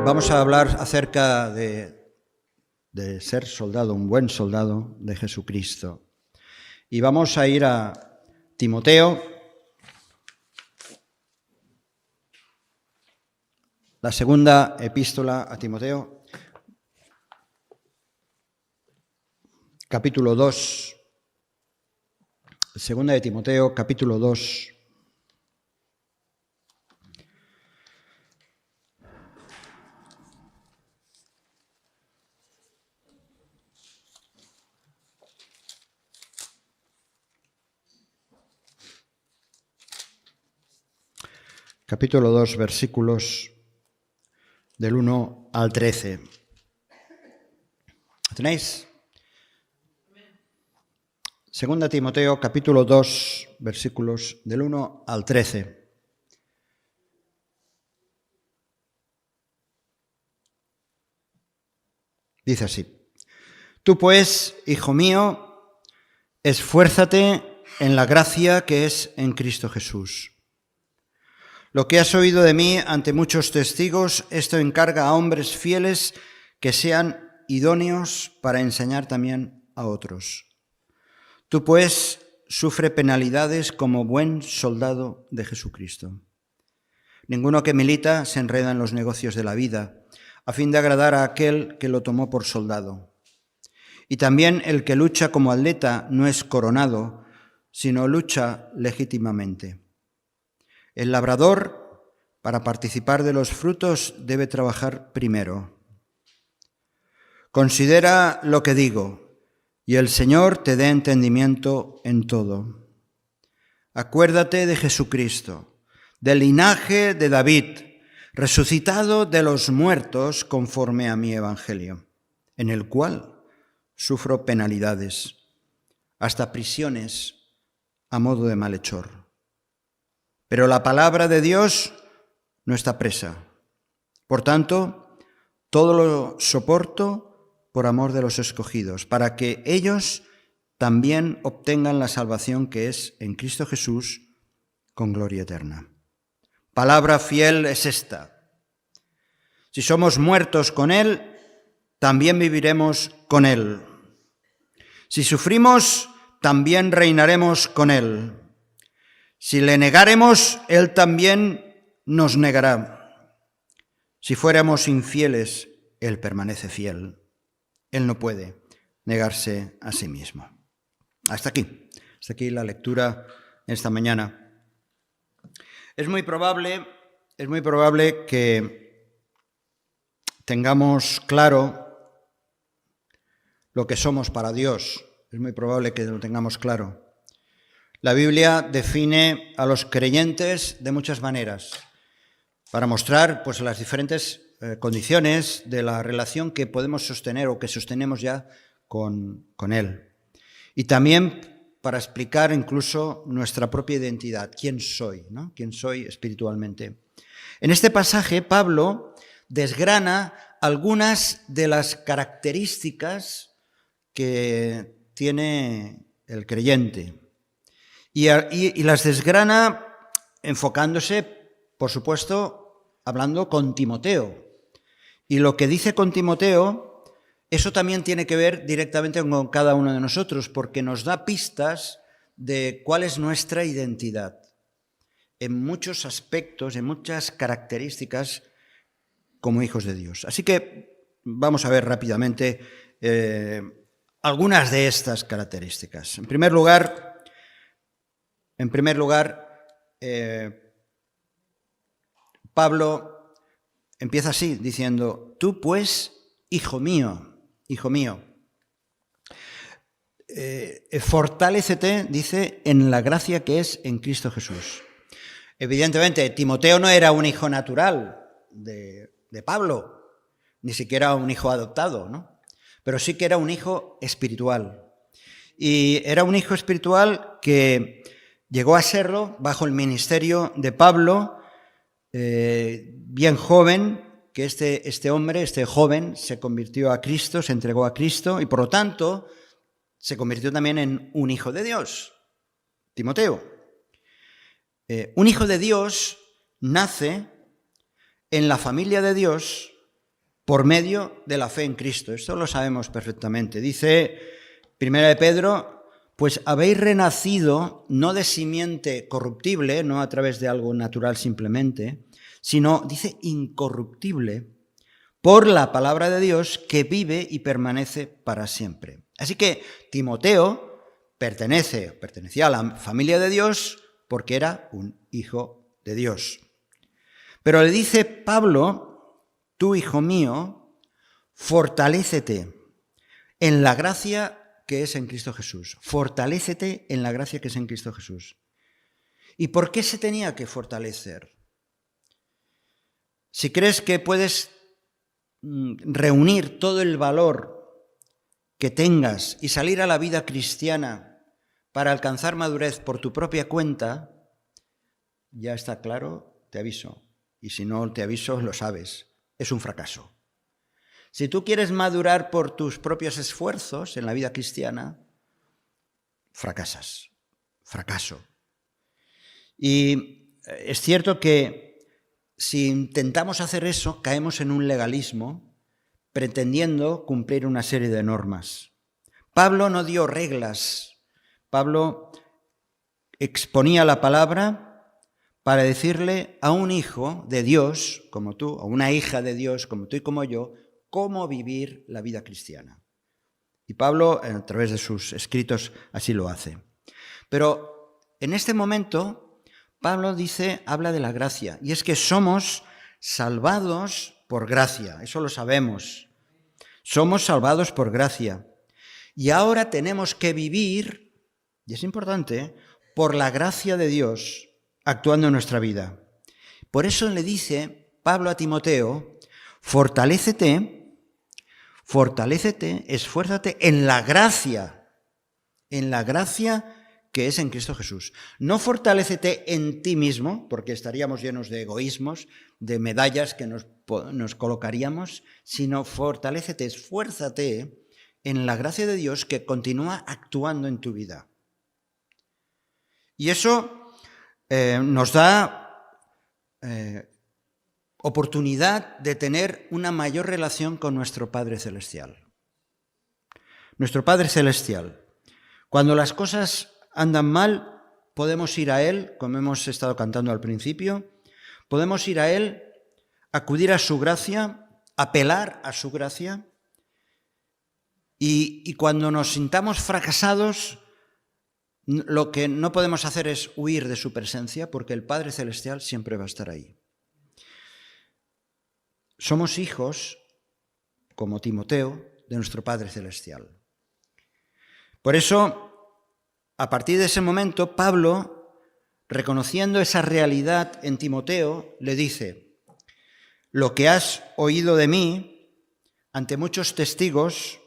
Vamos a hablar acerca de ser soldado, un buen soldado de Jesucristo. Y vamos a ir a Timoteo, la segunda epístola a Timoteo, capítulo 2. Segunda de Timoteo, capítulo 2. Capítulo 2, versículos del 1 al 13. ¿Tenéis? Segunda Timoteo, capítulo 2, versículos del 1 al 13. Dice así: Tú pues, hijo mío, esfuérzate en la gracia que es en Cristo Jesús. Lo que has oído de mí ante muchos testigos, esto encarga a hombres fieles que sean idóneos para enseñar también a otros. Tú, pues, sufre penalidades como buen soldado de Jesucristo. Ninguno que milita se enreda en los negocios de la vida, a fin de agradar a aquel que lo tomó por soldado. Y también el que lucha como atleta no es coronado, sino lucha legítimamente. El labrador, para participar de los frutos, debe trabajar primero. Considera lo que digo, y el Señor te dé entendimiento en todo. Acuérdate de Jesucristo, del linaje de David, resucitado de los muertos conforme a mi evangelio, en el cual sufro penalidades, hasta prisiones a modo de malhechor. Pero la palabra de Dios no está presa. Por tanto, todo lo soporto por amor de los escogidos, para que ellos también obtengan la salvación que es en Cristo Jesús con gloria eterna. Palabra fiel es esta: si somos muertos con Él, también viviremos con Él. Si sufrimos, también reinaremos con Él. Si le negáremos, Él también nos negará. Si fuéramos infieles, Él permanece fiel. Él no puede negarse a sí mismo. Hasta aquí la lectura esta mañana. Es muy probable que tengamos claro lo que somos para Dios. Es muy probable que lo tengamos claro. La Biblia define a los creyentes de muchas maneras para mostrar pues, las diferentes condiciones de la relación que podemos sostener o que sostenemos ya con Él. Y también para explicar incluso nuestra propia identidad, quién soy, ¿no? Quién soy espiritualmente. En este pasaje, Pablo desgrana algunas de las características que tiene el creyente. Y las desgrana enfocándose, por supuesto, hablando con Timoteo. Y lo que dice con Timoteo, eso también tiene que ver directamente con cada uno de nosotros, porque nos da pistas de cuál es nuestra identidad. En muchos aspectos, en muchas características, como hijos de Dios. Así que vamos a ver rápidamente algunas de estas características. En primer lugar, Pablo empieza así, diciendo: tú pues, hijo mío, fortalécete, dice, en la gracia que es en Cristo Jesús. Evidentemente, Timoteo no era un hijo natural de Pablo, ni siquiera un hijo adoptado, ¿no? Pero sí que era un hijo espiritual. Y era un hijo espiritual que llegó a serlo bajo el ministerio de Pablo, bien joven, que este joven, se convirtió a Cristo, se entregó a Cristo y por lo tanto se convirtió también en un hijo de Dios, Timoteo. Un hijo de Dios nace en la familia de Dios por medio de la fe en Cristo. Esto lo sabemos perfectamente. Dice 1 de Pedro, pues habéis renacido no de simiente corruptible, no a través de algo natural simplemente, sino, dice, incorruptible, por la palabra de Dios que vive y permanece para siempre. Así que Timoteo pertenecía a la familia de Dios porque era un hijo de Dios. Pero le dice Pablo, tú, hijo mío, fortalécete en la gracia que es en Cristo Jesús. Fortalécete en la gracia que es en Cristo Jesús. ¿Y por qué se tenía que fortalecer? Si crees que puedes reunir todo el valor que tengas y salir a la vida cristiana para alcanzar madurez por tu propia cuenta, ya está claro, te aviso. Y si no te aviso, lo sabes, es un fracaso. Si tú quieres madurar por tus propios esfuerzos en la vida cristiana, fracasas, fracaso. Y es cierto que si intentamos hacer eso, caemos en un legalismo pretendiendo cumplir una serie de normas. Pablo no dio reglas. Pablo exponía la palabra para decirle a un hijo de Dios, como tú, a una hija de Dios, como tú y como yo, cómo vivir la vida cristiana. Y Pablo, a través de sus escritos, así lo hace. Pero en este momento Pablo habla de la gracia, y es que somos salvados por gracia, eso lo sabemos. Somos salvados por gracia. Y ahora tenemos que vivir, y es importante, por la gracia de Dios actuando en nuestra vida. Por eso le dice Pablo a Timoteo, fortalécete, esfuérzate en la gracia que es en Cristo Jesús. No fortalécete en ti mismo, porque estaríamos llenos de egoísmos, de medallas que nos colocaríamos, sino fortalécete, esfuérzate en la gracia de Dios que continúa actuando en tu vida. Y eso nos da oportunidad de tener una mayor relación con nuestro Padre Celestial. Nuestro Padre Celestial. Cuando las cosas andan mal, podemos ir a Él, como hemos estado cantando al principio, podemos ir a Él, acudir a su gracia, apelar a su gracia, y cuando nos sintamos fracasados, lo que no podemos hacer es huir de su presencia, porque el Padre Celestial siempre va a estar ahí. Somos hijos, como Timoteo, de nuestro Padre Celestial. Por eso, a partir de ese momento, Pablo, reconociendo esa realidad en Timoteo, le dice, lo que has oído de mí ante muchos testigos,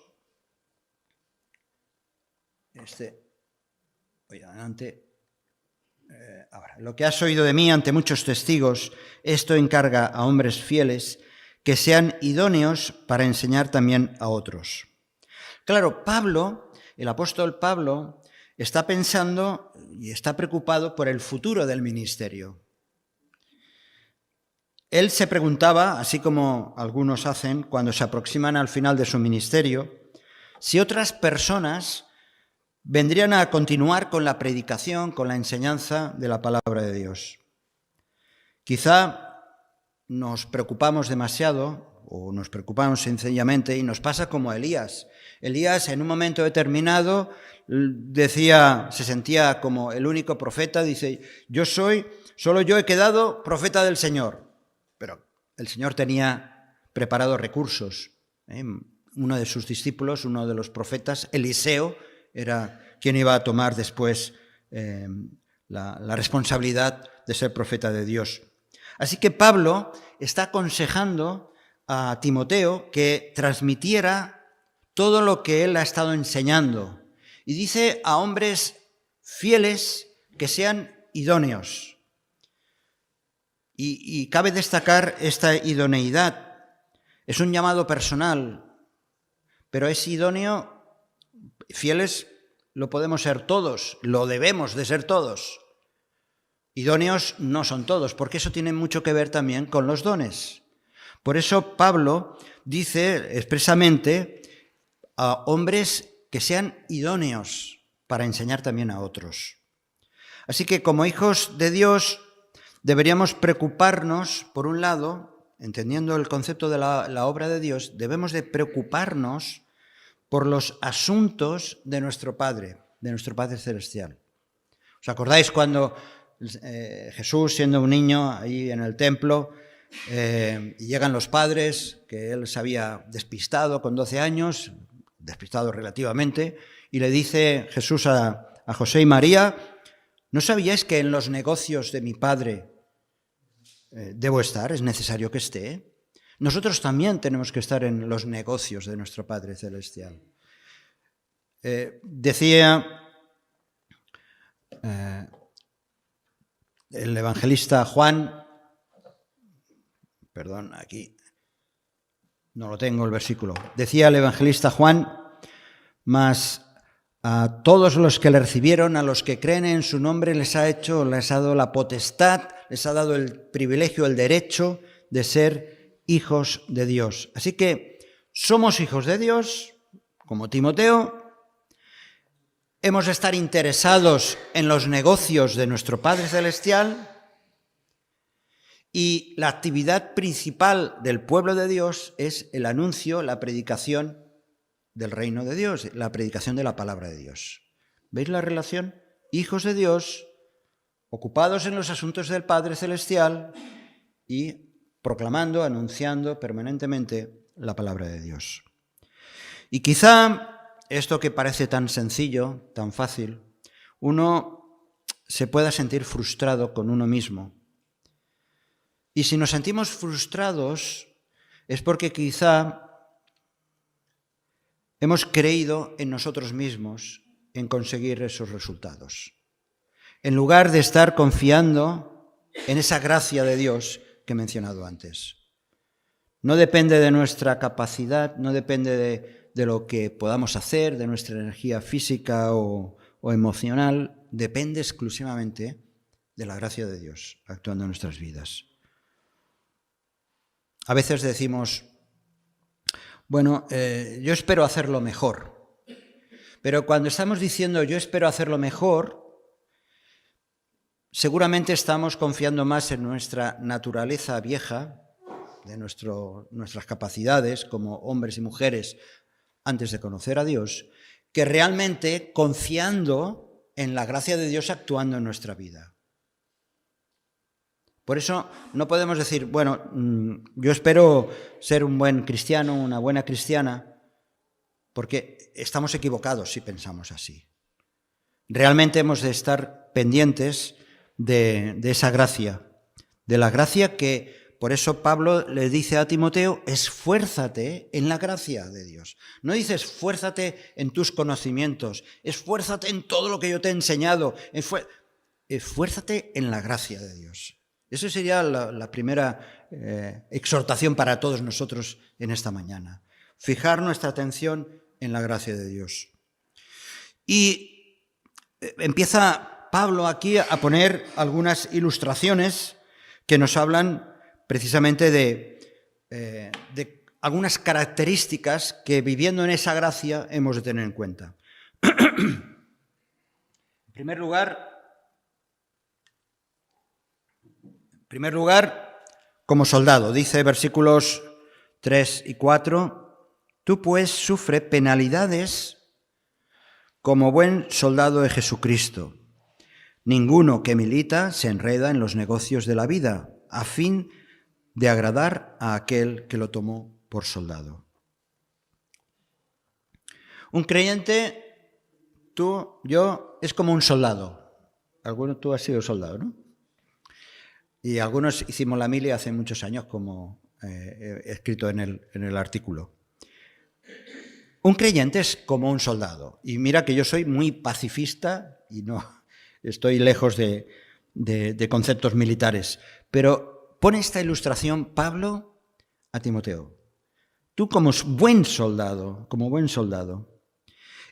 lo que has oído de mí ante muchos testigos, esto encarga a hombres fieles que sean idóneos para enseñar también a otros. Claro, Pablo, el apóstol Pablo, está pensando y está preocupado por el futuro del ministerio. Él se preguntaba, así como algunos hacen cuando se aproximan al final de su ministerio, si otras personas vendrían a continuar con la predicación, con la enseñanza de la palabra de Dios. Quizá nos preocupamos demasiado o nos preocupamos sencillamente y nos pasa como a Elías. Elías en un momento determinado se sentía como el único profeta, dice, solo yo he quedado profeta del Señor. Pero el Señor tenía preparados recursos. Uno de sus discípulos, uno de los profetas, Eliseo, era quien iba a tomar después la responsabilidad de ser profeta de Dios. Así que Pablo está aconsejando a Timoteo que transmitiera todo lo que él ha estado enseñando. Y dice a hombres fieles que sean idóneos. Y cabe destacar esta idoneidad. Es un llamado personal, pero es idóneo, fieles lo podemos ser todos, lo debemos de ser todos. Idóneos no son todos, porque eso tiene mucho que ver también con los dones. Por eso Pablo dice expresamente a hombres que sean idóneos para enseñar también a otros. Así que como hijos de Dios deberíamos preocuparnos, por un lado, entendiendo el concepto de la obra de Dios, debemos de preocuparnos por los asuntos de nuestro Padre Celestial. ¿Os acordáis cuando Jesús, siendo un niño ahí en el templo, y llegan los padres, que él se había despistado con 12 años, despistado relativamente, y le dice Jesús a José y María: ¿no sabíais que en los negocios de mi Padre debo estar? Es necesario que esté. Nosotros también tenemos que estar en los negocios de nuestro Padre Celestial. Decía el evangelista Juan, perdón, aquí no lo tengo el versículo, decía el evangelista Juan: mas a todos los que le recibieron, a los que creen en su nombre, les ha dado la potestad, les ha dado el privilegio, el derecho de ser hijos de Dios. Así que somos hijos de Dios, como Timoteo. Hemos de estar interesados en los negocios de nuestro Padre Celestial, y la actividad principal del pueblo de Dios es el anuncio, la predicación del reino de Dios, la predicación de la palabra de Dios. ¿Veis la relación? Hijos de Dios, ocupados en los asuntos del Padre Celestial y proclamando, anunciando permanentemente la palabra de Dios. Y quizá esto que parece tan sencillo, tan fácil, uno se pueda sentir frustrado con uno mismo. Y si nos sentimos frustrados es porque quizá hemos creído en nosotros mismos en conseguir esos resultados, en lugar de estar confiando en esa gracia de Dios que he mencionado antes. No depende de nuestra capacidad, no depende de lo que podamos hacer, de nuestra energía física o emocional, depende exclusivamente de la gracia de Dios actuando en nuestras vidas. A veces decimos: bueno, yo espero hacerlo mejor. Pero cuando estamos diciendo yo espero hacerlo mejor, seguramente estamos confiando más en nuestra naturaleza vieja, de nuestras capacidades como hombres y mujeres antes de conocer a Dios, que realmente confiando en la gracia de Dios actuando en nuestra vida. Por eso no podemos decir, bueno, yo espero ser un buen cristiano, una buena cristiana, porque estamos equivocados si pensamos así. Realmente hemos de estar pendientes de esa gracia, de la gracia que, por eso Pablo le dice a Timoteo: esfuérzate en la gracia de Dios. No dice esfuérzate en tus conocimientos, esfuérzate en todo lo que yo te he enseñado, esfuérzate en la gracia de Dios. Esa sería la primera exhortación para todos nosotros en esta mañana. Fijar nuestra atención en la gracia de Dios. Y empieza Pablo aquí a poner algunas ilustraciones que nos hablan precisamente de algunas características que, viviendo en esa gracia, hemos de tener en cuenta. En primer lugar, como soldado, dice versículos 3 y 4, tú pues sufre penalidades como buen soldado de Jesucristo. Ninguno que milita se enreda en los negocios de la vida, a fin de agradar a aquel que lo tomó por soldado. Un creyente, tú, yo, es como un soldado. Tú has sido soldado, ¿no? Y algunos hicimos la mili hace muchos años, como he escrito en el artículo. Un creyente es como un soldado. Y mira que yo soy muy pacifista y no estoy lejos de conceptos militares. Pero pone esta ilustración Pablo a Timoteo. Tú como buen soldado.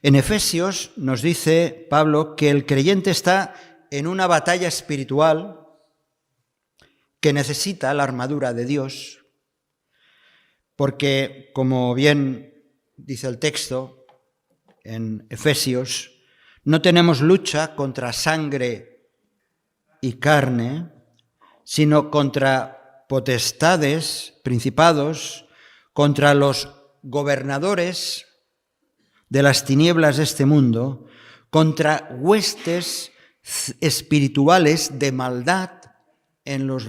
En Efesios nos dice Pablo que el creyente está en una batalla espiritual, que necesita la armadura de Dios, porque, como bien dice el texto en Efesios, no tenemos lucha contra sangre y carne, sino contra potestades, principados, contra los gobernadores de las tinieblas de este mundo, contra huestes espirituales de maldad en las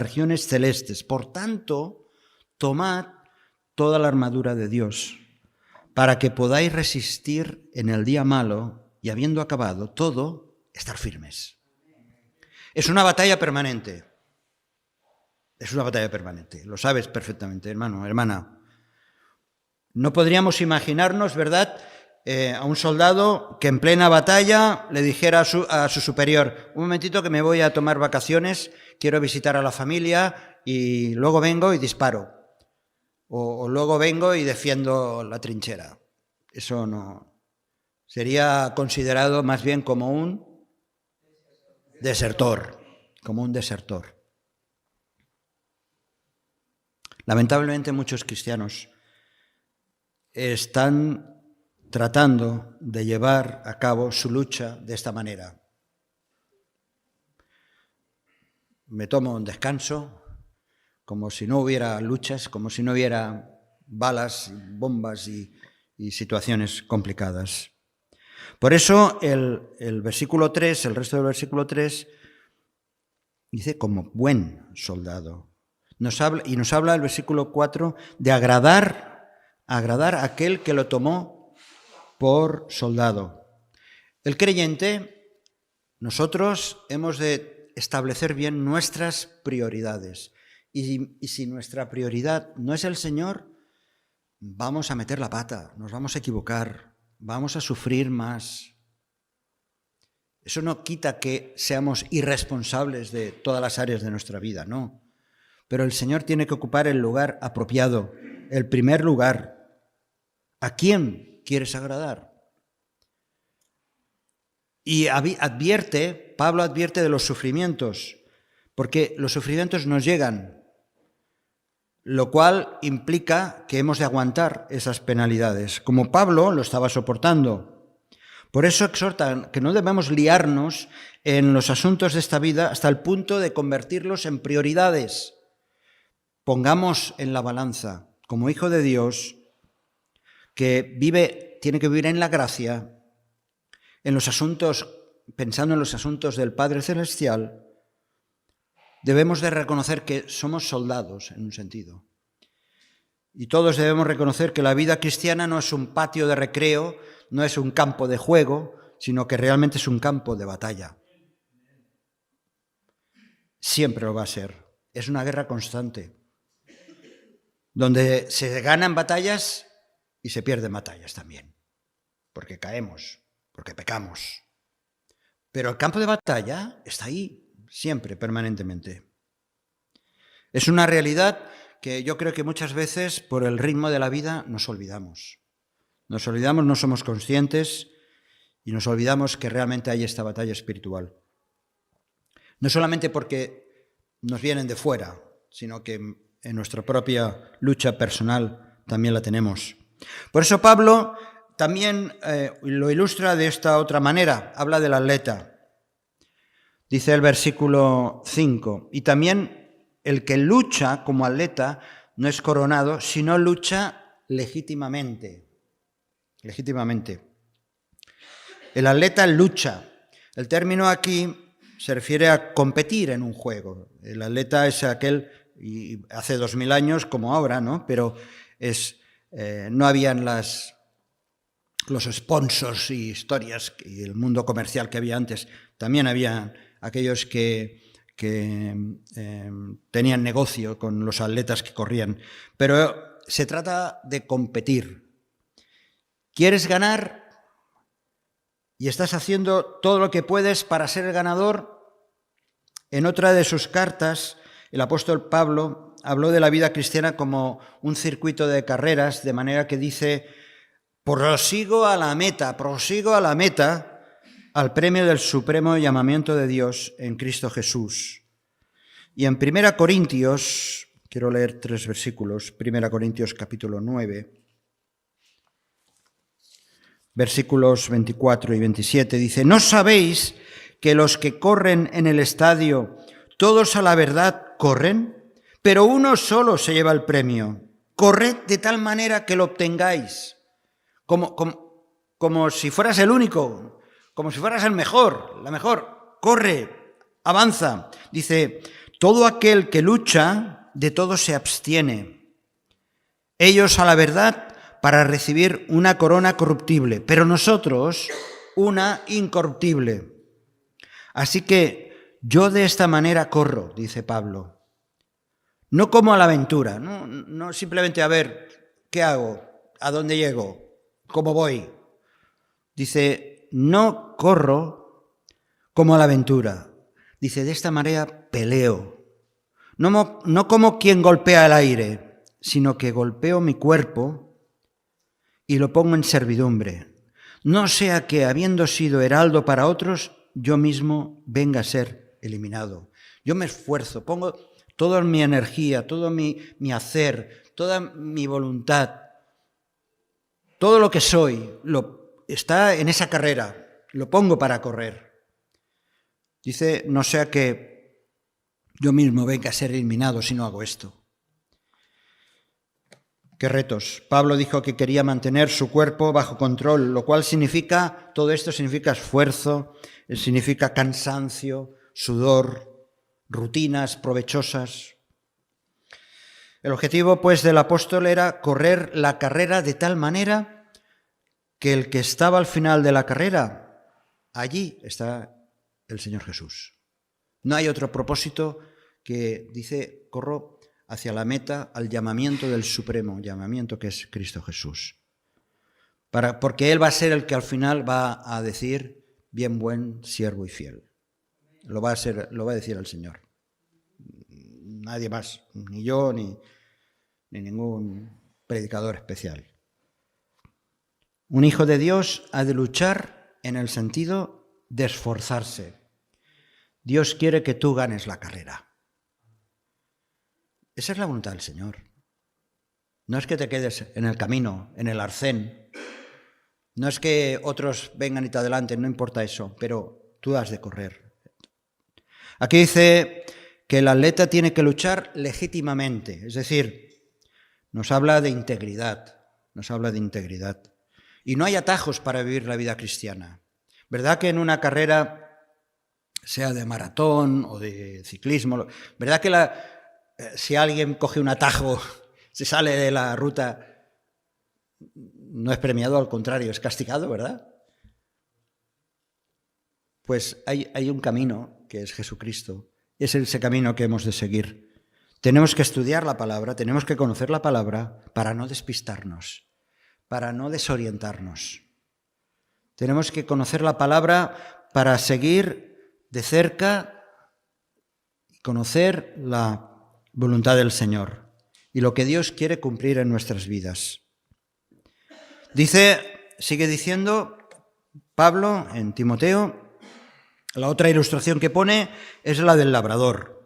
regiones celestes. Por tanto, tomad toda la armadura de Dios, para que podáis resistir en el día malo y, habiendo acabado todo, estar firmes. Es una batalla permanente. Es una batalla permanente. Lo sabes perfectamente, hermano, hermana. No podríamos imaginarnos, ¿verdad?, a un soldado que en plena batalla le dijera a su superior: un momentito que me voy a tomar vacaciones, quiero visitar a la familia y luego vengo y disparo. O luego vengo y defiendo la trinchera. Eso no. Sería considerado más bien como un desertor. Como un desertor. Lamentablemente muchos cristianos están tratando de llevar a cabo su lucha de esta manera. Me tomo un descanso, como si no hubiera luchas, como si no hubiera balas, bombas y situaciones complicadas. Por eso el versículo 3, el resto del versículo 3, dice como buen soldado. Nos habla el versículo 4 de agradar a aquel que lo tomó por soldado. El creyente, nosotros hemos de establecer bien nuestras prioridades. Y si nuestra prioridad no es el Señor, vamos a meter la pata, nos vamos a equivocar, vamos a sufrir más. Eso no quita que seamos irresponsables de todas las áreas de nuestra vida, no. Pero el Señor tiene que ocupar el lugar apropiado, el primer lugar. ¿A quién quieres agradar? Y Pablo advierte de los sufrimientos, porque los sufrimientos nos llegan, lo cual implica que hemos de aguantar esas penalidades, como Pablo lo estaba soportando. Por eso exhortan que no debemos liarnos en los asuntos de esta vida hasta el punto de convertirlos en prioridades. Pongamos en la balanza, como hijo de Dios, que tiene que vivir en la gracia, pensando en los asuntos del Padre Celestial, debemos de reconocer que somos soldados en un sentido. Y todos debemos reconocer que la vida cristiana no es un patio de recreo, no es un campo de juego, sino que realmente es un campo de batalla. Siempre lo va a ser. Es una guerra constante, donde se ganan batallas y se pierden batallas también, porque caemos, porque pecamos. Pero el campo de batalla está ahí, siempre, permanentemente. Es una realidad que yo creo que muchas veces, por el ritmo de la vida, nos olvidamos. Nos olvidamos, no somos conscientes y nos olvidamos que realmente hay esta batalla espiritual. No solamente porque nos vienen de fuera, sino que en nuestra propia lucha personal también la tenemos. Por eso Pablo también lo ilustra de esta otra manera, habla del atleta. Dice el versículo 5, y también el que lucha como atleta no es coronado, sino lucha legítimamente. Legítimamente. El atleta lucha. El término aquí se refiere a competir en un juego. El atleta es aquel, y hace 2000 años como ahora, ¿no? Pero no habían los sponsors y historias y el mundo comercial que había antes. También había aquellos que tenían negocio con los atletas que corrían. Pero se trata de competir. ¿Quieres ganar? Y estás haciendo todo lo que puedes para ser el ganador. En otra de sus cartas, el apóstol Pablo habló de la vida cristiana como un circuito de carreras, de manera que dice: prosigo a la meta, al premio del supremo llamamiento de Dios en Cristo Jesús. Y en 1 Corintios, Quiero leer 3 versículos. 1 Corintios capítulo 9, versículos 24 y 27. Dice: ¿no sabéis que los que corren en el estadio, todos a la verdad corren? Pero uno solo se lleva el premio. Corred de tal manera que lo obtengáis. Como si fueras el único, como si fueras el mejor, la mejor. Corre, avanza. Dice: todo aquel que lucha, de todo se abstiene. Ellos a la verdad para recibir una corona corruptible, pero nosotros una incorruptible. Así que yo de esta manera corro, dice Pablo. No como a la aventura, no simplemente a ver qué hago, a dónde llego, cómo voy. Dice, no corro como a la aventura. Dice, de esta manera peleo. No como quien golpea el aire, sino que golpeo mi cuerpo y lo pongo en servidumbre. No sea que, habiendo sido heraldo para otros, yo mismo venga a ser eliminado. Yo me esfuerzo, pongo toda mi energía, todo mi hacer, toda mi voluntad, todo lo que soy, está en esa carrera, lo pongo para correr. Dice, no sea que yo mismo venga a ser eliminado si no hago esto. Qué retos. Pablo dijo que quería mantener su cuerpo bajo control, lo cual significa, todo esto significa esfuerzo, significa cansancio, sudor, rutinas provechosas. El objetivo, pues, del apóstol era correr la carrera de tal manera que el que estaba al final de la carrera, allí está el Señor Jesús. No hay otro propósito que, dice, corro hacia la meta, al llamamiento del supremo llamamiento que es Cristo Jesús. Porque Él va a ser el que al final va a decir, bien buen siervo y fiel. Lo va a decir el Señor. Nadie más, ni yo, ni ningún predicador especial. Un hijo de Dios ha de luchar en el sentido de esforzarse. Dios quiere que tú ganes la carrera. Esa es la voluntad del Señor. No es que te quedes en el camino, en el arcén. No es que otros vengan y te adelanten, no importa eso, pero tú has de correr. Aquí dice que el atleta tiene que luchar legítimamente, es decir, nos habla de integridad, Y no hay atajos para vivir la vida cristiana. ¿Verdad que en una carrera, sea de maratón o de ciclismo, verdad que si alguien coge un atajo, se sale de la ruta, no es premiado, al contrario, es castigado, ¿verdad? Pues hay un camino que es Jesucristo. Es ese camino que hemos de seguir. Tenemos que estudiar la palabra, tenemos que conocer la palabra para no despistarnos, para no desorientarnos. Tenemos que conocer la palabra para seguir de cerca y conocer la voluntad del Señor y lo que Dios quiere cumplir en nuestras vidas. Sigue diciendo Pablo en Timoteo, la otra ilustración que pone es la del labrador.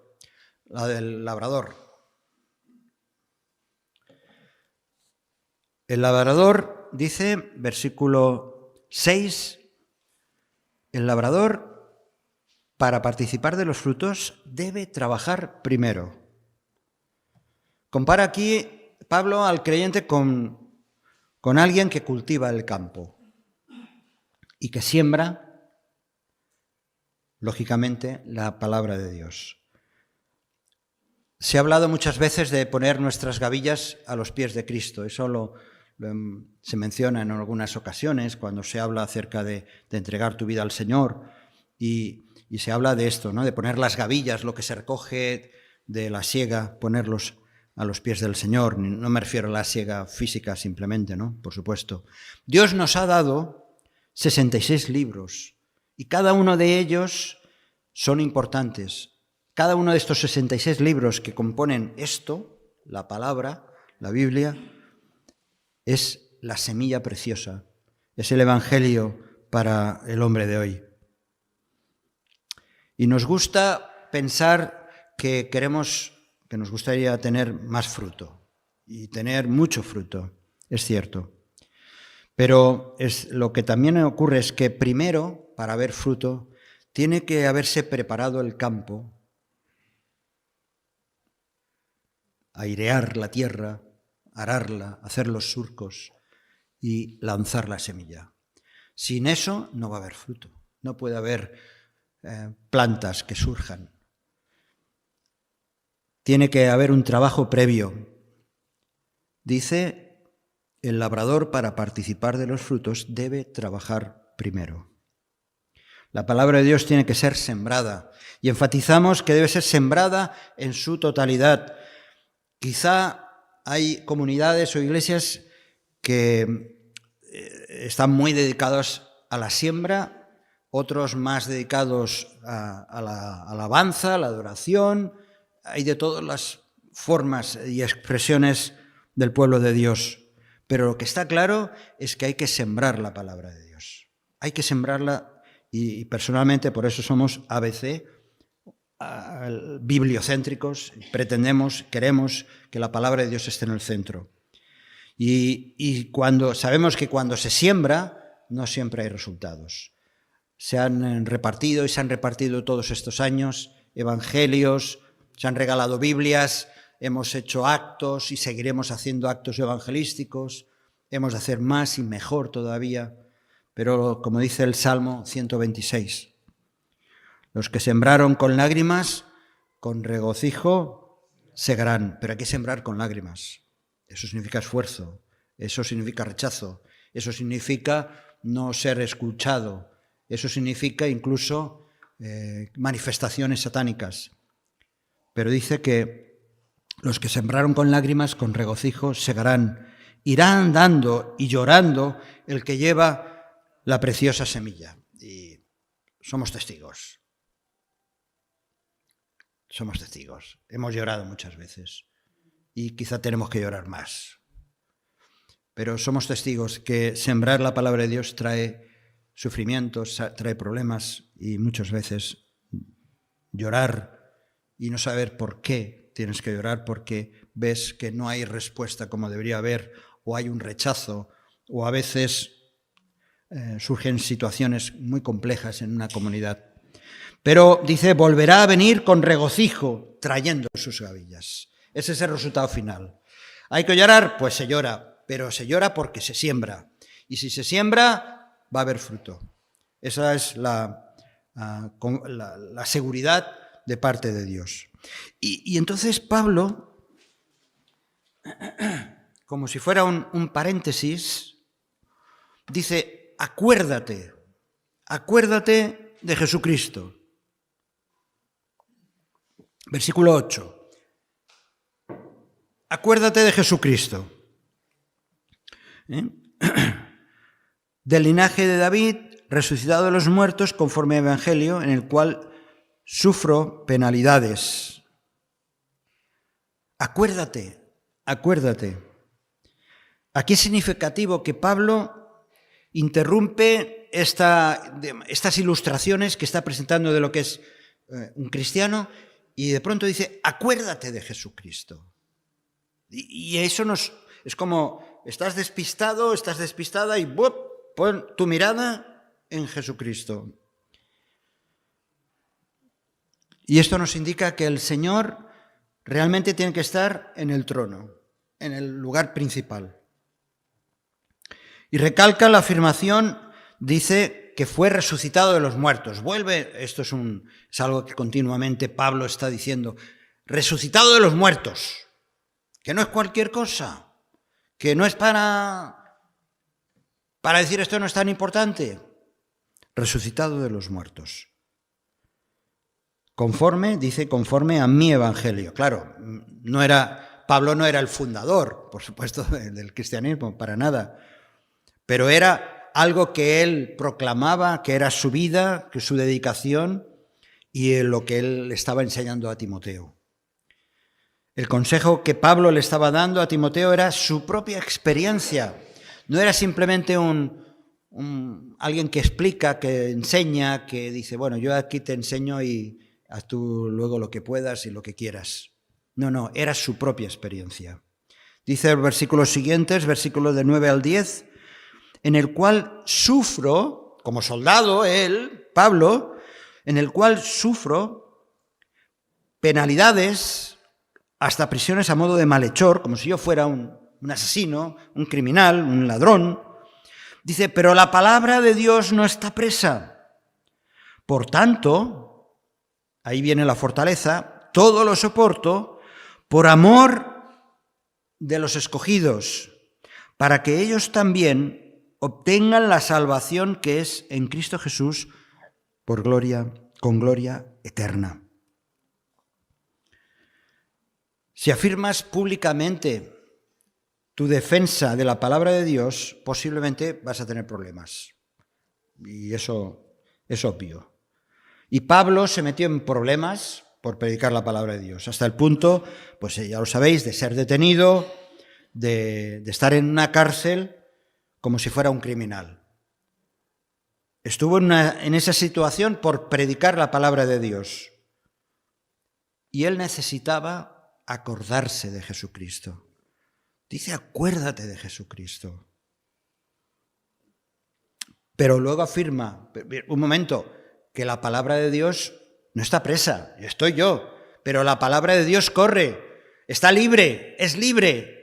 El labrador dice, versículo 6, el labrador, para participar de los frutos, debe trabajar primero. Compara aquí Pablo al creyente con alguien que cultiva el campo y que siembra, lógicamente, la palabra de Dios. Se ha hablado muchas veces de poner nuestras gavillas a los pies de Cristo. Eso se menciona en algunas ocasiones cuando se habla acerca de entregar tu vida al Señor y se habla de esto, ¿no? De poner las gavillas, lo que se recoge de la siega, ponerlos a los pies del Señor. No me refiero a la siega física simplemente, ¿no? Por supuesto. Dios nos ha dado 66 libros y cada uno de ellos son importantes. Cada uno de estos 66 libros que componen esto, la palabra, la Biblia, es la semilla preciosa, es el Evangelio para el hombre de hoy. Y nos gusta pensar que que nos gustaría tener más fruto y tener mucho fruto, es cierto. Pero lo que también ocurre es que primero, para haber fruto, tiene que haberse preparado el campo, airear la tierra, ararla, hacer los surcos y lanzar la semilla. Sin eso no va a haber fruto, no puede haber plantas que surjan. Tiene que haber un trabajo previo. Dice, el labrador para participar de los frutos debe trabajar primero. La palabra de Dios tiene que ser sembrada y enfatizamos que debe ser sembrada en su totalidad. Quizá hay comunidades o iglesias que están muy dedicados a la siembra, otros más dedicados a la alabanza, a la adoración. Hay de todas las formas y expresiones del pueblo de Dios. Pero lo que está claro es que hay que sembrar la palabra de Dios. Hay que sembrarla y personalmente por eso somos ABC, bibliocéntricos, queremos que la palabra de Dios esté en el centro. Y sabemos que cuando se siembra, no siempre hay resultados. Se han repartido todos estos años evangelios, se han regalado Biblias, hemos hecho actos y seguiremos haciendo actos evangelísticos, hemos de hacer más y mejor todavía, pero como dice el Salmo 126, los que sembraron con lágrimas, con regocijo segarán, pero hay que sembrar con lágrimas. Eso significa esfuerzo, eso significa rechazo, eso significa no ser escuchado, eso significa incluso manifestaciones satánicas. Pero dice que los que sembraron con lágrimas, con regocijo segarán, irá andando y llorando el que lleva la preciosa semilla. Y somos testigos. Somos testigos. Hemos llorado muchas veces y quizá tenemos que llorar más. Pero somos testigos que sembrar la palabra de Dios trae sufrimientos, trae problemas y muchas veces llorar y no saber por qué tienes que llorar porque ves que no hay respuesta como debería haber o hay un rechazo o a veces surgen situaciones muy complejas en una comunidad. Pero dice, volverá a venir con regocijo trayendo sus gavillas. Ese es el resultado final. ¿Hay que llorar? Pues se llora, pero se llora porque se siembra. Y si se siembra, va a haber fruto. Esa es la seguridad de parte de Dios. Y entonces Pablo, como si fuera un paréntesis, dice, acuérdate de Jesucristo. Versículo 8. Acuérdate de Jesucristo. Del linaje de David, resucitado de los muertos, conforme al Evangelio, en el cual sufro penalidades. Acuérdate. Aquí es significativo que Pablo interrumpe estas ilustraciones que está presentando de lo que es un cristiano y de pronto dice, acuérdate de Jesucristo. Y eso es como, estás despistada y pon tu mirada en Jesucristo. Y esto nos indica que el Señor realmente tiene que estar en el trono, en el lugar principal. Y recalca la afirmación, dice que fue resucitado de los muertos. Esto es algo que continuamente Pablo está diciendo, resucitado de los muertos, que no es cualquier cosa, que no es para decir esto no es tan importante, resucitado de los muertos. Conforme a mi evangelio. Claro, Pablo no era el fundador, por supuesto, del cristianismo, para nada, pero era algo que él proclamaba, que era su vida, que su dedicación y lo que él estaba enseñando a Timoteo. El consejo que Pablo le estaba dando a Timoteo era su propia experiencia, no era simplemente alguien que explica, que enseña, que dice, bueno, yo aquí te enseño y haz tú luego lo que puedas y lo que quieras. No, era su propia experiencia. Dice el versículo siguiente, versículo de 9 al 10, en el cual sufro, como soldado él, Pablo, en el cual sufro penalidades, hasta prisiones a modo de malhechor, como si yo fuera un asesino, un criminal, un ladrón. Dice, pero la palabra de Dios no está presa. Por tanto, ahí viene la fortaleza, todo lo soporto por amor de los escogidos, para que ellos también obtengan la salvación que es en Cristo Jesús con gloria eterna. Si afirmas públicamente tu defensa de la palabra de Dios, posiblemente vas a tener problemas. Y eso es obvio. Y Pablo se metió en problemas por predicar la palabra de Dios, hasta el punto, pues ya lo sabéis, de ser detenido, de estar en una cárcel como si fuera un criminal. Estuvo en esa situación por predicar la palabra de Dios. Y él necesitaba acordarse de Jesucristo. Dice, acuérdate de Jesucristo. Pero luego afirma, un momento, que la palabra de Dios no está presa, estoy yo, pero la palabra de Dios corre, está libre, es libre,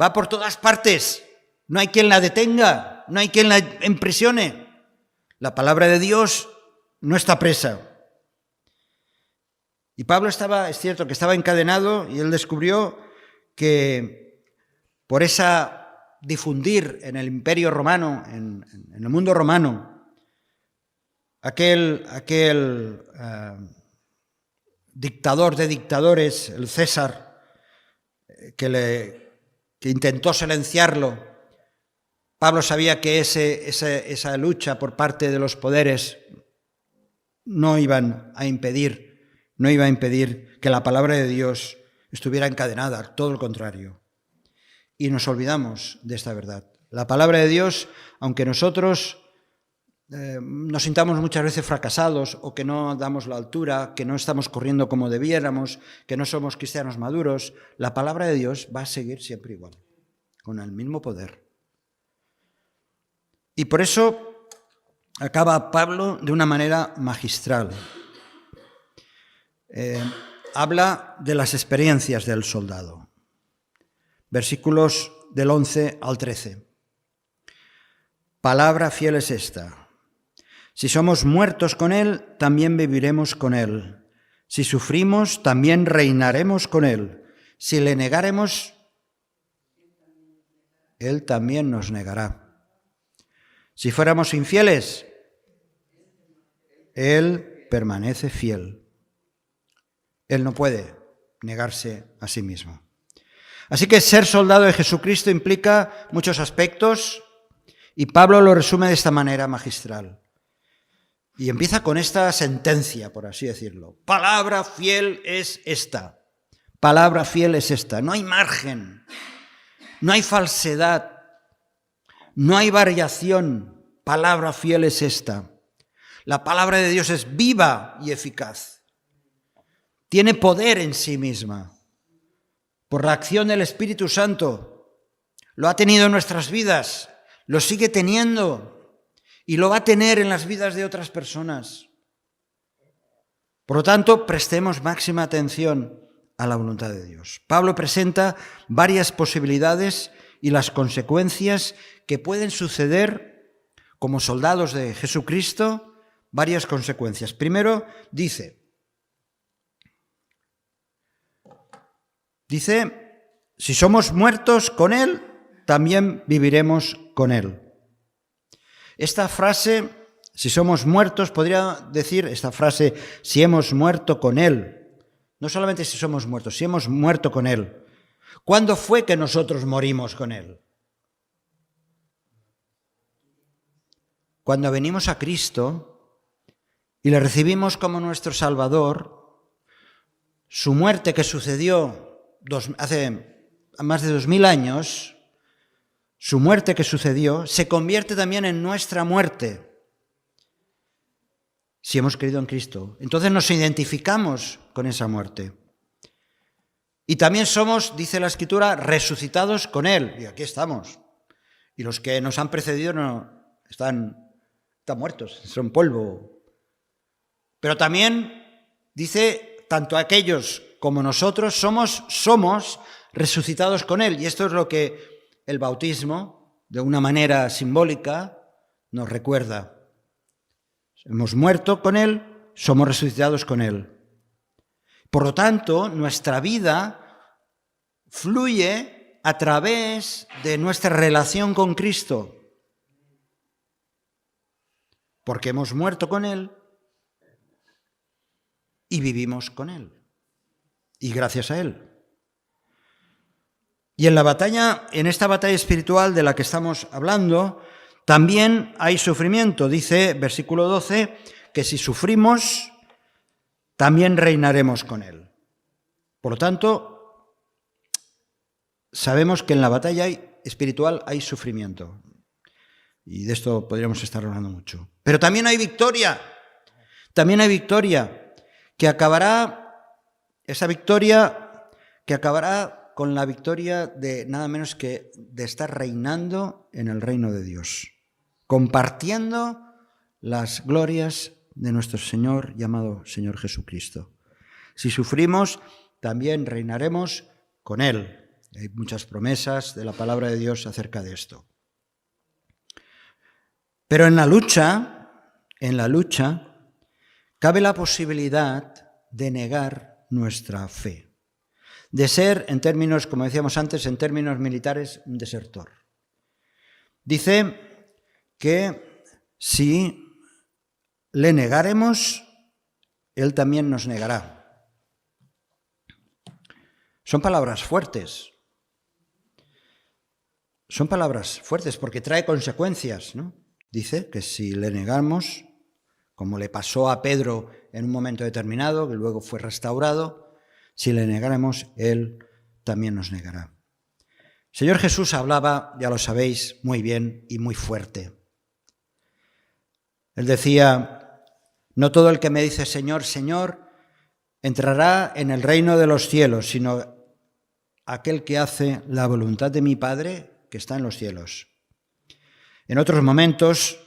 va por todas partes, no hay quien la detenga, no hay quien la impresione. La palabra de Dios no está presa. Y Pablo es cierto que estaba encadenado y él descubrió que por esa difundir en el imperio romano, en el mundo romano, aquel dictador de dictadores, el César, que intentó silenciarlo, Pablo sabía que esa lucha por parte de los poderes no iba a impedir que la palabra de Dios estuviera encadenada, todo lo contrario. Y nos olvidamos de esta verdad. La palabra de Dios, aunque nosotros nos sintamos muchas veces fracasados o que no damos la altura, que no estamos corriendo como debiéramos, que no somos cristianos maduros, la palabra de Dios va a seguir siempre igual, con el mismo poder. Y por eso acaba Pablo de una manera magistral. Habla de las experiencias del soldado. Versículos del 11 al 13. Palabra fiel es esta. Si somos muertos con Él, también viviremos con Él. Si sufrimos, también reinaremos con Él. Si le negáremos, Él también nos negará. Si fuéramos infieles, Él permanece fiel. Él no puede negarse a sí mismo. Así que ser soldado de Jesucristo implica muchos aspectos y Pablo lo resume de esta manera magistral. Y empieza con esta sentencia, por así decirlo. Palabra fiel es esta. Palabra fiel es esta. No hay margen, no hay falsedad, no hay variación. Palabra fiel es esta. La palabra de Dios es viva y eficaz. Tiene poder en sí misma. Por la acción del Espíritu Santo. Lo ha tenido en nuestras vidas, lo sigue teniendo. Y lo va a tener en las vidas de otras personas. Por lo tanto, prestemos máxima atención a la voluntad de Dios. Pablo presenta varias posibilidades y las consecuencias que pueden suceder como soldados de Jesucristo, varias consecuencias. Primero, dice, si somos muertos con Él, también viviremos con Él. Esta frase, si somos muertos, podría decir esta frase, si hemos muerto con Él. No solamente si somos muertos, si hemos muerto con Él. ¿Cuándo fue que nosotros morimos con Él? Cuando venimos a Cristo y le recibimos como nuestro Salvador, su muerte que sucedió hace más de 2000 años, su muerte que sucedió, se convierte también en nuestra muerte. Si hemos creído en Cristo, entonces nos identificamos con esa muerte. Y también somos, dice la Escritura, resucitados con Él. Y aquí estamos. Y los que nos han precedido no están muertos, son polvo. Pero también dice, tanto aquellos como nosotros somos resucitados con Él. Y esto es lo que el bautismo, de una manera simbólica, nos recuerda. Hemos muerto con Él, somos resucitados con Él. Por lo tanto, nuestra vida fluye a través de nuestra relación con Cristo. Porque hemos muerto con Él y vivimos con Él. Y gracias a Él. Y en esta batalla espiritual de la que estamos hablando, también hay sufrimiento. Dice, versículo 12, que si sufrimos, también reinaremos con Él. Por lo tanto, sabemos que en la batalla espiritual hay sufrimiento. Y de esto podríamos estar hablando mucho. Pero también hay victoria. También hay victoria que acabará, esa victoria que acabará con la victoria de nada menos que de estar reinando en el reino de Dios, compartiendo las glorias de nuestro Señor llamado Señor Jesucristo. Si sufrimos, también reinaremos con Él. Hay muchas promesas de la palabra de Dios acerca de esto. Pero en la lucha, cabe la posibilidad de negar nuestra fe, de ser, en términos, como decíamos antes, en términos militares, un desertor. Dice que si le negáremos, Él también nos negará. Son palabras fuertes. Son palabras fuertes porque trae consecuencias, ¿no? Dice que si le negamos, como le pasó a Pedro en un momento determinado, que luego fue restaurado, si le negáramos, Él también nos negará. Señor Jesús hablaba, ya lo sabéis, muy bien y muy fuerte. Él decía, no todo el que me dice Señor, Señor, entrará en el reino de los cielos, sino aquel que hace la voluntad de mi Padre que está en los cielos. En otros momentos,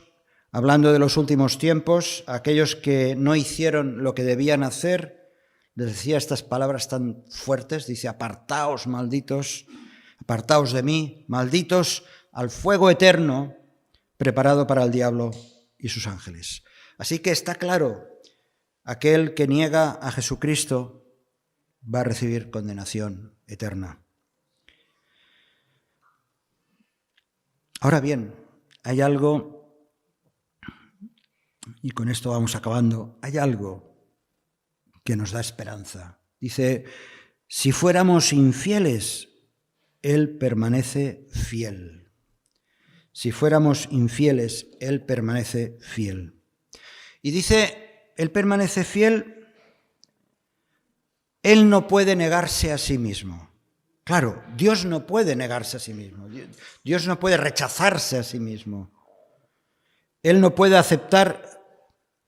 hablando de los últimos tiempos, aquellos que no hicieron lo que debían hacer, les decía estas palabras tan fuertes, dice, apartaos, malditos, apartaos de mí, malditos, al fuego eterno preparado para el diablo y sus ángeles. Así que está claro, aquel que niega a Jesucristo va a recibir condenación eterna. Ahora bien, hay algo, y con esto vamos acabando, hay algo que nos da esperanza. Dice, si fuéramos infieles, Él permanece fiel. Si fuéramos infieles, Él permanece fiel. Y dice, Él permanece fiel, Él no puede negarse a sí mismo. Claro, Dios no puede negarse a sí mismo. Dios no puede rechazarse a sí mismo. Él no puede aceptar,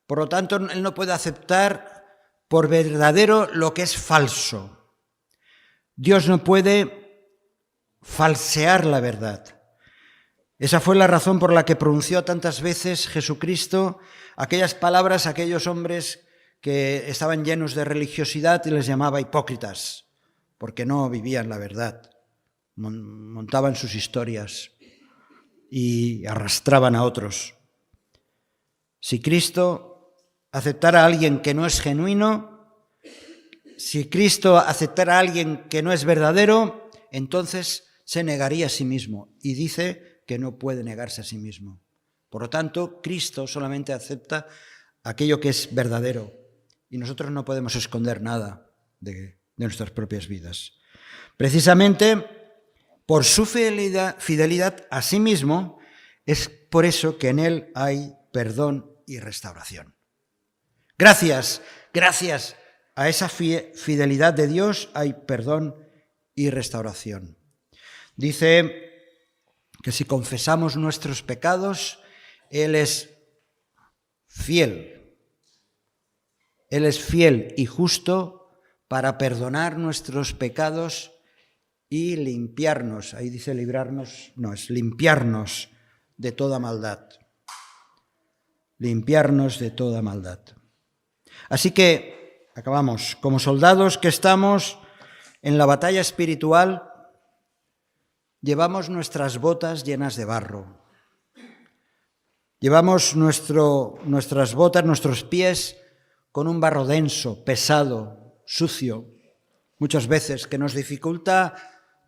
por lo tanto, Él no puede aceptar por verdadero lo que es falso. Dios no puede falsear la verdad. Esa fue la razón por la que pronunció tantas veces Jesucristo aquellas palabras a aquellos hombres que estaban llenos de religiosidad y les llamaba hipócritas, porque no vivían la verdad, montaban sus historias y arrastraban a otros. Si Cristo aceptara a alguien que no es genuino, si Cristo aceptara a alguien que no es verdadero, entonces se negaría a sí mismo. Y dice que no puede negarse a sí mismo. Por lo tanto, Cristo solamente acepta aquello que es verdadero. Y nosotros no podemos esconder nada de nuestras propias vidas. Precisamente por su fidelidad a sí mismo, es por eso que en Él hay perdón y restauración. Gracias a esa fidelidad de Dios hay perdón y restauración. Dice que si confesamos nuestros pecados, Él es fiel. Él es fiel y justo para perdonar nuestros pecados y limpiarnos. Ahí dice librarnos, no, es limpiarnos de toda maldad. Limpiarnos de toda maldad. Así que, acabamos, como soldados que estamos en la batalla espiritual, llevamos nuestras botas llenas de barro. Llevamos nuestras botas, nuestros pies con un barro denso, pesado, sucio, muchas veces que nos dificulta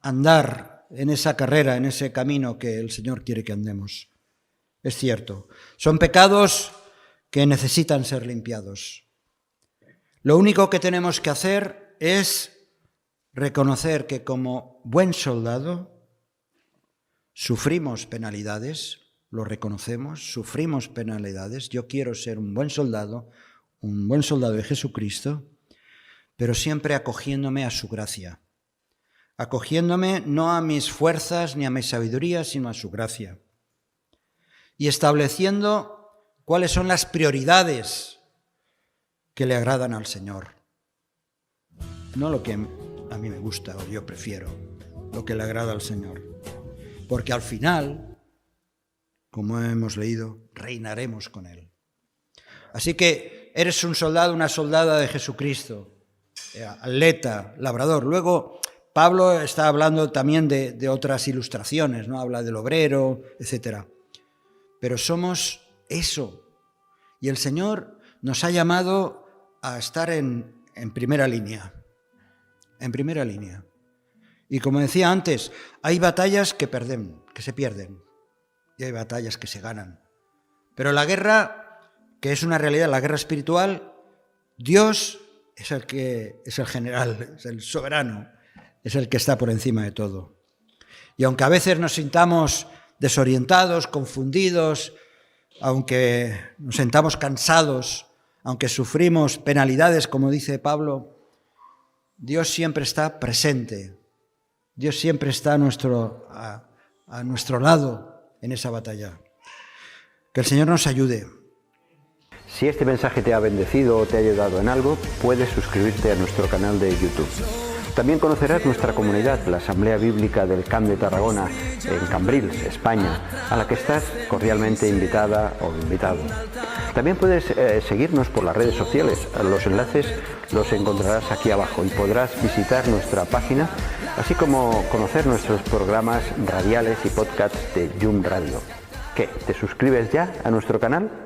andar en esa carrera, en ese camino que el Señor quiere que andemos. Es cierto, son pecados que necesitan ser limpiados. Lo único que tenemos que hacer es reconocer que como buen soldado sufrimos penalidades, lo reconocemos, sufrimos penalidades. Yo quiero ser un buen soldado de Jesucristo, pero siempre acogiéndome a su gracia. Acogiéndome no a mis fuerzas ni a mi sabiduría, sino a su gracia. Y estableciendo cuáles son las prioridades que le agradan al Señor. No lo que a mí me gusta o yo prefiero, lo que le agrada al Señor. Porque al final, como hemos leído, reinaremos con Él. Así que eres un soldado, una soldada de Jesucristo, atleta, labrador. Luego Pablo está hablando también de otras ilustraciones, ¿no? Habla del obrero, etc. Pero somos eso. Y el Señor nos ha llamado a estar en primera línea. En primera línea. Y como decía antes, hay batallas que se pierden. Y hay batallas que se ganan. Pero la guerra, que es una realidad, la guerra espiritual, Dios es el general, es el soberano, es el que está por encima de todo. Y aunque a veces nos sintamos desorientados, confundidos, aunque nos sintamos cansados, aunque sufrimos penalidades, como dice Pablo, Dios siempre está presente. Dios siempre está a nuestro lado en esa batalla. Que el Señor nos ayude. Si este mensaje te ha bendecido o te ha ayudado en algo, puedes suscribirte a nuestro canal de YouTube. También conocerás nuestra comunidad, la Asamblea Bíblica del Camp de Tarragona, en Cambrils, España, a la que estás cordialmente invitada o invitado. También puedes seguirnos por las redes sociales. Los enlaces los encontrarás aquí abajo y podrás visitar nuestra página, así como conocer nuestros programas radiales y podcasts de Yum Radio. ¿Qué? ¿Te suscribes ya a nuestro canal?